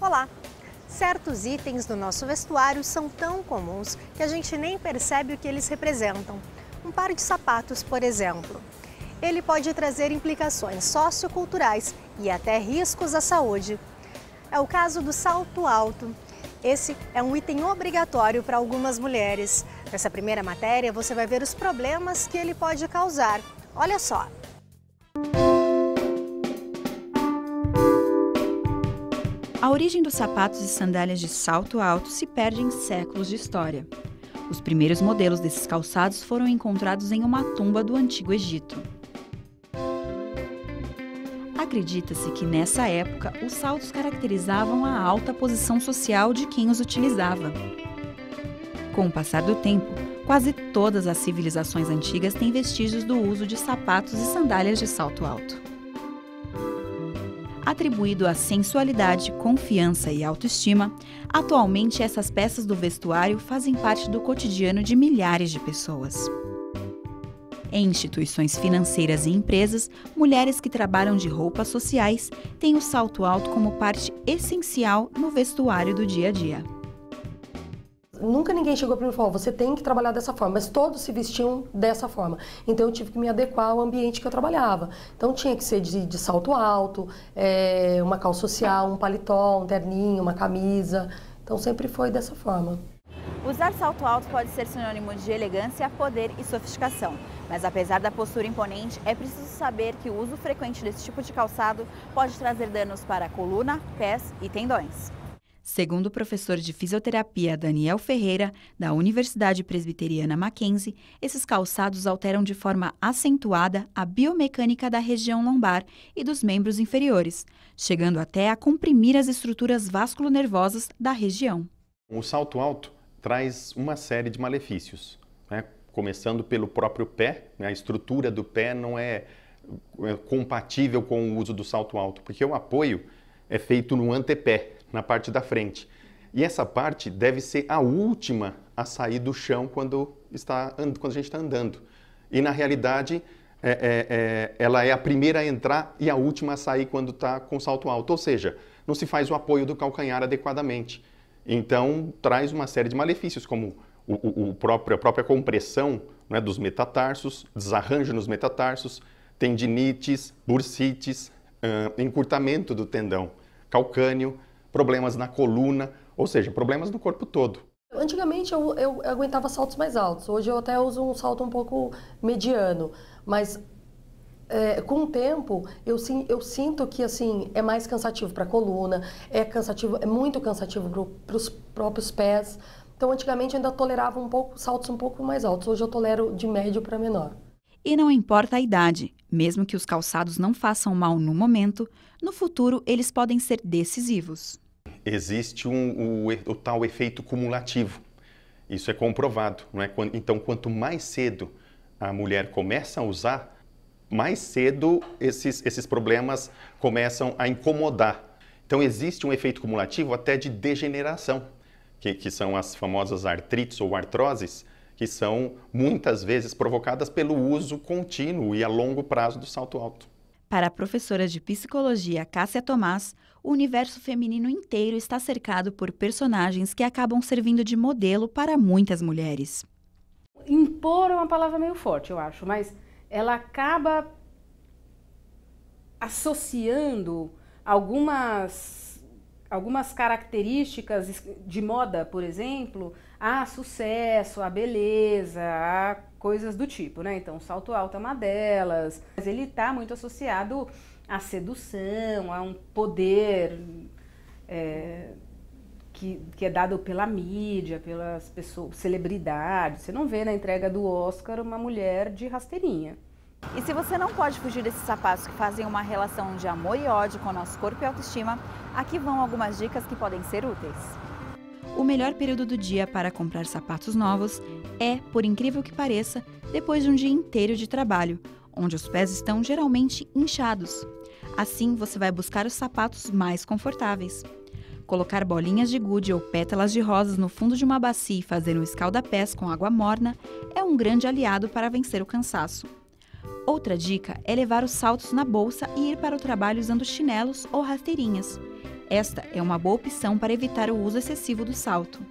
Olá! Certos itens do nosso vestuário são tão comuns que a gente nem percebe o que eles representam. Um par de sapatos, por exemplo. Ele pode trazer implicações socioculturais e até riscos à saúde. É o caso do salto alto. Esse é um item obrigatório para algumas mulheres. Nessa primeira matéria, você vai ver os problemas que ele pode causar. Olha só! A origem dos sapatos e sandálias de salto alto se perde em séculos de história. Os primeiros modelos desses calçados foram encontrados em uma tumba do Antigo Egito. Acredita-se que nessa época os saltos caracterizavam a alta posição social de quem os utilizava. Com o passar do tempo, quase todas as civilizações antigas têm vestígios do uso de sapatos e sandálias de salto alto. Atribuído à sensualidade, confiança e autoestima, atualmente essas peças do vestuário fazem parte do cotidiano de milhares de pessoas. Em instituições financeiras e empresas, mulheres que trabalham de roupas sociais têm o salto alto como parte essencial no vestuário do dia a dia. Nunca ninguém chegou para mim e falou, você tem que trabalhar dessa forma, mas todos se vestiam dessa forma. Então eu tive que me adequar ao ambiente que eu trabalhava. Então tinha que ser de salto alto, uma calça social, um paletó, um terninho, uma camisa. Então sempre foi dessa forma. Usar salto alto pode ser sinônimo de elegância, poder e sofisticação. Mas apesar da postura imponente, é preciso saber que o uso frequente desse tipo de calçado pode trazer danos para a coluna, pés e tendões. Segundo o professor de fisioterapia Daniel Ferreira, da Universidade Presbiteriana Mackenzie, esses calçados alteram de forma acentuada a biomecânica da região lombar e dos membros inferiores, chegando até a comprimir as estruturas vasculonervosas da região. O salto alto traz uma série de malefícios, né? Começando pelo próprio pé, né? A estrutura do pé não é compatível com o uso do salto alto, porque o apoio é feito no antepé, na parte da frente. E essa parte deve ser a última a sair do chão quando a gente está andando. E na realidade, ela é a primeira a entrar e a última a sair quando está com salto alto. Ou seja, não se faz o apoio do calcanhar adequadamente. Então, traz uma série de malefícios, como a própria compressão, né, dos metatarsos, desarranjo nos metatarsos, tendinites, bursites, encurtamento do tendão calcâneo, problemas na coluna, ou seja, problemas no corpo todo. Antigamente eu aguentava saltos mais altos, hoje eu até uso um salto um pouco mediano, mas com o tempo eu sinto que assim, é mais cansativo para a coluna, é muito cansativo para os próprios pés. Então antigamente eu ainda tolerava saltos um pouco mais altos, hoje eu tolero de médio para menor. E não importa a idade, mesmo que os calçados não façam mal no momento, no futuro eles podem ser decisivos. Existe o tal efeito cumulativo. Isso é comprovado, não é? Então, quanto mais cedo a mulher começa a usar, mais cedo esses problemas começam a incomodar. Então, existe um efeito cumulativo até de degeneração, que são as famosas artrites ou artroses, que são muitas vezes provocadas pelo uso contínuo e a longo prazo do salto alto. Para a professora de psicologia Cássia Tomás, o universo feminino inteiro está cercado por personagens que acabam servindo de modelo para muitas mulheres. Impor é uma palavra meio forte, eu acho, mas ela acaba associando algumas características de moda, por exemplo, a sucesso, a beleza, a coisas do tipo, né? Então, o salto alto é uma delas, mas ele está muito associado à sedução, a um poder que é dado pela mídia, pelas pessoas, celebridades. Você não vê na entrega do Oscar uma mulher de rasteirinha. E se você não pode fugir desses sapatos que fazem uma relação de amor e ódio com o nosso corpo e autoestima, aqui vão algumas dicas que podem ser úteis. O melhor período do dia para comprar sapatos novos é, por incrível que pareça, depois de um dia inteiro de trabalho, onde os pés estão geralmente inchados. Assim, você vai buscar os sapatos mais confortáveis. Colocar bolinhas de gude ou pétalas de rosas no fundo de uma bacia e fazer um escalda-pés com água morna é um grande aliado para vencer o cansaço. Outra dica é levar os saltos na bolsa e ir para o trabalho usando chinelos ou rasteirinhas. Esta é uma boa opção para evitar o uso excessivo do salto.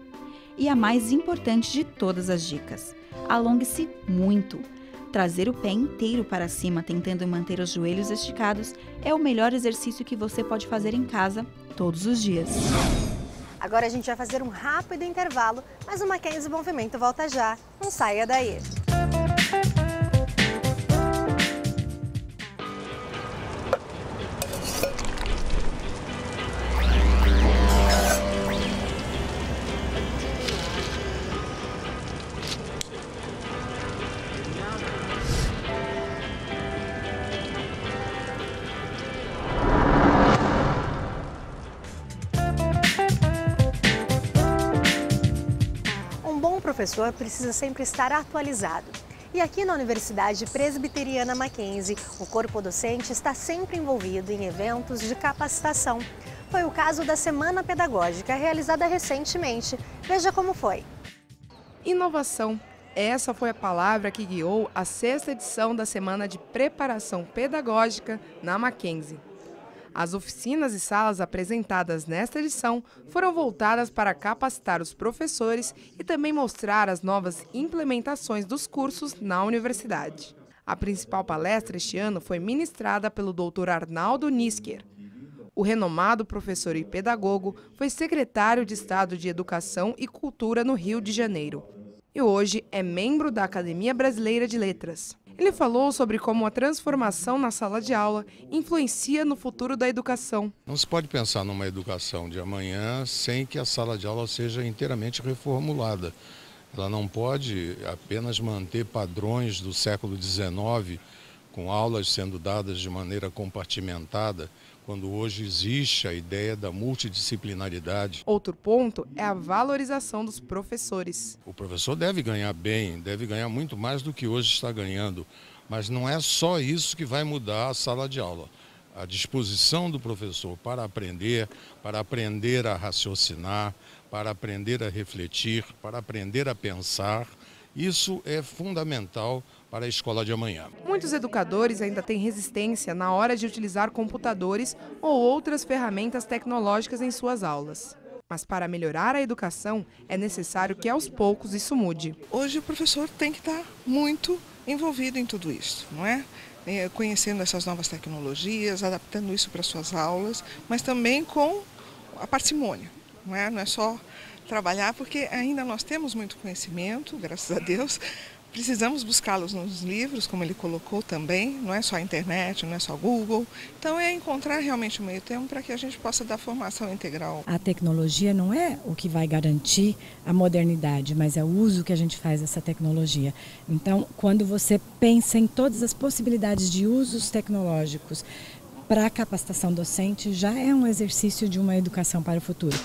E a mais importante de todas as dicas: alongue-se muito. Trazer o pé inteiro para cima, tentando manter os joelhos esticados, é o melhor exercício que você pode fazer em casa todos os dias. Agora a gente vai fazer um rápido intervalo, mas o Mackenzie Movimento volta já. Não saia daí! O professor precisa sempre estar atualizado. E aqui na Universidade Presbiteriana Mackenzie, o corpo docente está sempre envolvido em eventos de capacitação. Foi o caso da Semana Pedagógica, realizada recentemente. Veja como foi. Inovação. Essa foi a palavra que guiou a 6ª edição da Semana de Preparação Pedagógica na Mackenzie. As oficinas e salas apresentadas nesta edição foram voltadas para capacitar os professores e também mostrar as novas implementações dos cursos na universidade. A principal palestra este ano foi ministrada pelo Dr. Arnaldo Nisker. O renomado professor e pedagogo foi secretário de Estado de Educação e Cultura no Rio de Janeiro. E hoje é membro da Academia Brasileira de Letras. Ele falou sobre como a transformação na sala de aula influencia no futuro da educação. Não se pode pensar numa educação de amanhã sem que a sala de aula seja inteiramente reformulada. Ela não pode apenas manter padrões do século XIX, com aulas sendo dadas de maneira compartimentada, quando hoje existe a ideia da multidisciplinaridade. Outro ponto é a valorização dos professores. O professor deve ganhar bem, deve ganhar muito mais do que hoje está ganhando, mas não é só isso que vai mudar a sala de aula. A disposição do professor para aprender a raciocinar, para aprender a refletir, para aprender a pensar, isso é fundamental para a escola de amanhã. Muitos educadores ainda têm resistência na hora de utilizar computadores ou outras ferramentas tecnológicas em suas aulas. Mas para melhorar a educação, é necessário que aos poucos isso mude. Hoje o professor tem que estar muito envolvido em tudo isso, não é? Conhecendo essas novas tecnologias, adaptando isso para suas aulas, mas também com a parcimônia, não é? Não é só trabalhar, porque ainda nós temos muito conhecimento, graças a Deus. Precisamos buscá-los nos livros, como ele colocou também, não é só a internet, não é só Google. Então é encontrar realmente o meio termo para que a gente possa dar formação integral. A tecnologia não é o que vai garantir a modernidade, mas é o uso que a gente faz dessa tecnologia. Então, quando você pensa em todas as possibilidades de usos tecnológicos para a capacitação docente, já é um exercício de uma educação para o futuro.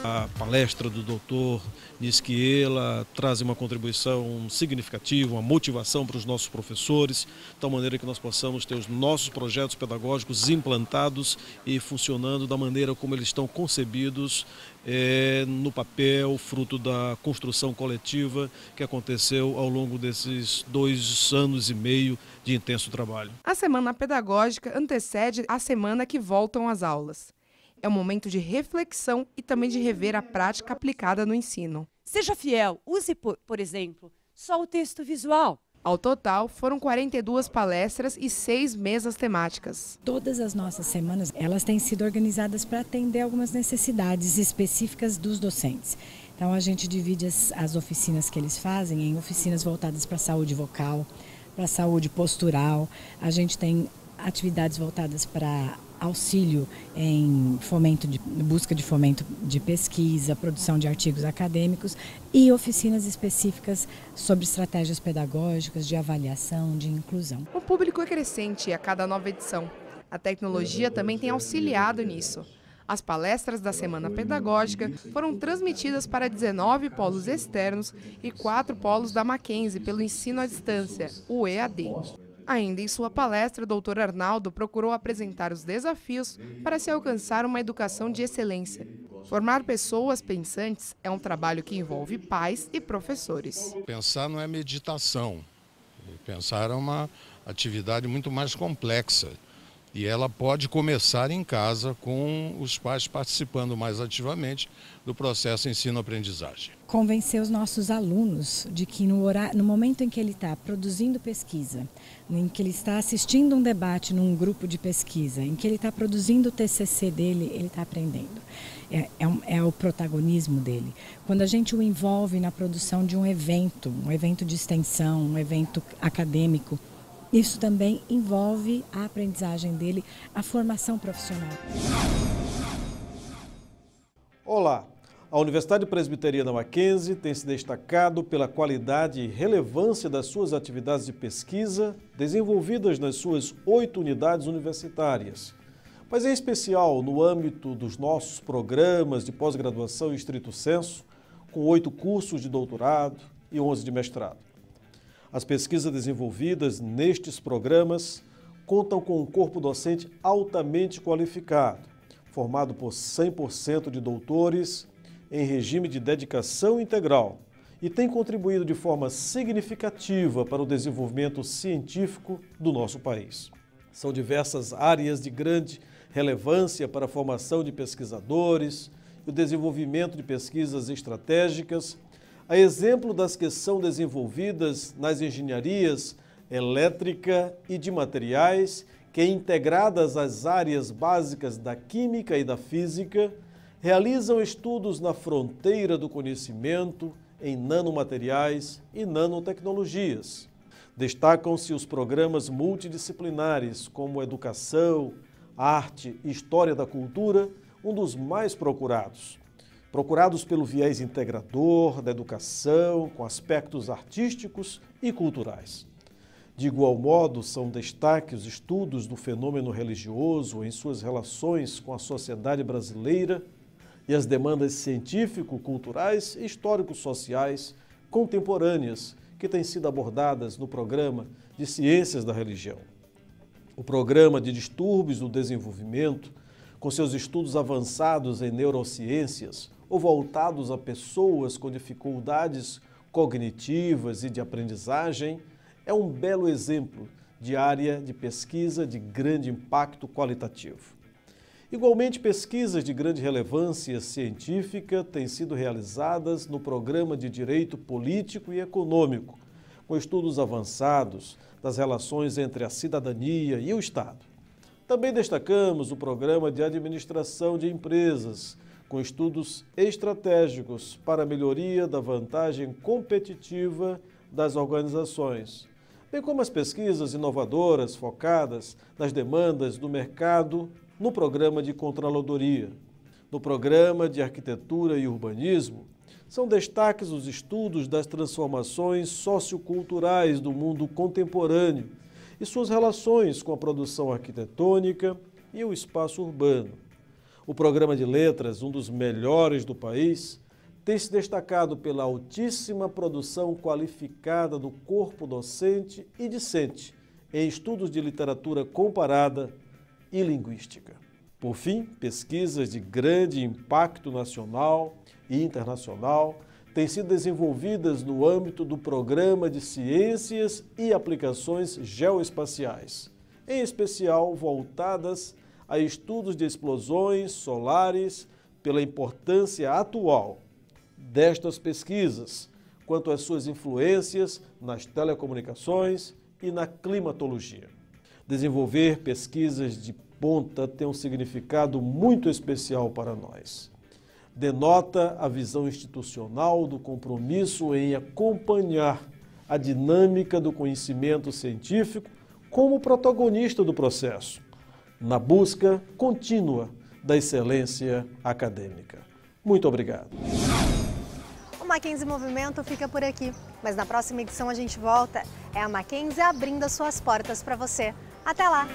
A palestra do Dr. Nisker traz uma contribuição significativa, uma motivação para os nossos professores, de tal maneira que nós possamos ter os nossos projetos pedagógicos implantados e funcionando da maneira como eles estão concebidos no papel, fruto da construção coletiva que aconteceu ao longo desses 2 anos e meio de intenso trabalho. A Semana Pedagógica antecede a semana que voltam às aulas. É um momento de reflexão e também de rever a prática aplicada no ensino. Seja fiel, use, por exemplo, só o texto visual. Ao total, foram 42 palestras e 6 mesas temáticas. Todas as nossas semanas, elas têm sido organizadas para atender algumas necessidades específicas dos docentes. Então, a gente divide as oficinas que eles fazem em oficinas voltadas para a saúde vocal, para a saúde postural. A gente tem atividades voltadas para auxílio em busca de fomento de pesquisa, produção de artigos acadêmicos e oficinas específicas sobre estratégias pedagógicas, de avaliação, de inclusão. O público é crescente a cada nova edição. A tecnologia também tem auxiliado nisso. As palestras da Semana Pedagógica foram transmitidas para 19 polos externos e 4 polos da Mackenzie pelo ensino à distância, o EAD. Ainda em sua palestra, o Dr. Arnaldo procurou apresentar os desafios para se alcançar uma educação de excelência. Formar pessoas pensantes é um trabalho que envolve pais e professores. Pensar não é meditação. Pensar é uma atividade muito mais complexa. E ela pode começar em casa, com os pais participando mais ativamente do processo ensino-aprendizagem. Convencer os nossos alunos de que no momento em que ele está produzindo pesquisa, em que ele está assistindo um debate num grupo de pesquisa, em que ele está produzindo o TCC dele, ele está aprendendo. É o protagonismo dele. Quando a gente o envolve na produção de um evento de extensão, um evento acadêmico, isso também envolve a aprendizagem dele, a formação profissional. Olá! A Universidade Presbiteriana Mackenzie tem se destacado pela qualidade e relevância das suas atividades de pesquisa desenvolvidas nas suas 8 unidades universitárias, mas em especial no âmbito dos nossos programas de pós-graduação em estrito senso, com 8 cursos de doutorado e 11 de mestrado. As pesquisas desenvolvidas nestes programas contam com um corpo docente altamente qualificado, formado por 100% de doutores em regime de dedicação integral e tem contribuído de forma significativa para o desenvolvimento científico do nosso país. São diversas áreas de grande relevância para a formação de pesquisadores e o desenvolvimento de pesquisas estratégicas, a exemplo das que são desenvolvidas nas engenharias elétrica e de materiais, que, integradas às áreas básicas da química e da física, realizam estudos na fronteira do conhecimento em nanomateriais e nanotecnologias. Destacam-se os programas multidisciplinares, como Educação, Arte e História da Cultura, um dos mais procurados pelo viés integrador da educação, com aspectos artísticos e culturais. De igual modo, são destaque os estudos do fenômeno religioso em suas relações com a sociedade brasileira e as demandas científico-culturais e histórico-sociais contemporâneas que têm sido abordadas no programa de Ciências da Religião. O programa de Distúrbios do Desenvolvimento, com seus estudos avançados em neurociências ou voltados a pessoas com dificuldades cognitivas e de aprendizagem, é um belo exemplo de área de pesquisa de grande impacto qualitativo. Igualmente, pesquisas de grande relevância científica têm sido realizadas no programa de Direito Político e Econômico, com estudos avançados das relações entre a cidadania e o Estado. Também destacamos o programa de Administração de Empresas, com estudos estratégicos para a melhoria da vantagem competitiva das organizações, bem como as pesquisas inovadoras focadas nas demandas do mercado no programa de Controladoria. No programa de Arquitetura e Urbanismo, são destaques os estudos das transformações socioculturais do mundo contemporâneo e suas relações com a produção arquitetônica e o espaço urbano. O programa de Letras, um dos melhores do país, tem se destacado pela altíssima produção qualificada do corpo docente e discente em estudos de literatura comparada e linguística. Por fim, pesquisas de grande impacto nacional e internacional têm sido desenvolvidas no âmbito do Programa de Ciências e Aplicações Geoespaciais, em especial voltadas a estudos de explosões solares, pela importância atual destas pesquisas quanto às suas influências nas telecomunicações e na climatologia. Desenvolver pesquisas de ponta tem um significado muito especial para nós. Denota a visão institucional do compromisso em acompanhar a dinâmica do conhecimento científico como protagonista do processo, na busca contínua da excelência acadêmica. Muito obrigado. O Mackenzie Movimento fica por aqui, mas na próxima edição a gente volta. É a Mackenzie abrindo as suas portas para você. Até lá!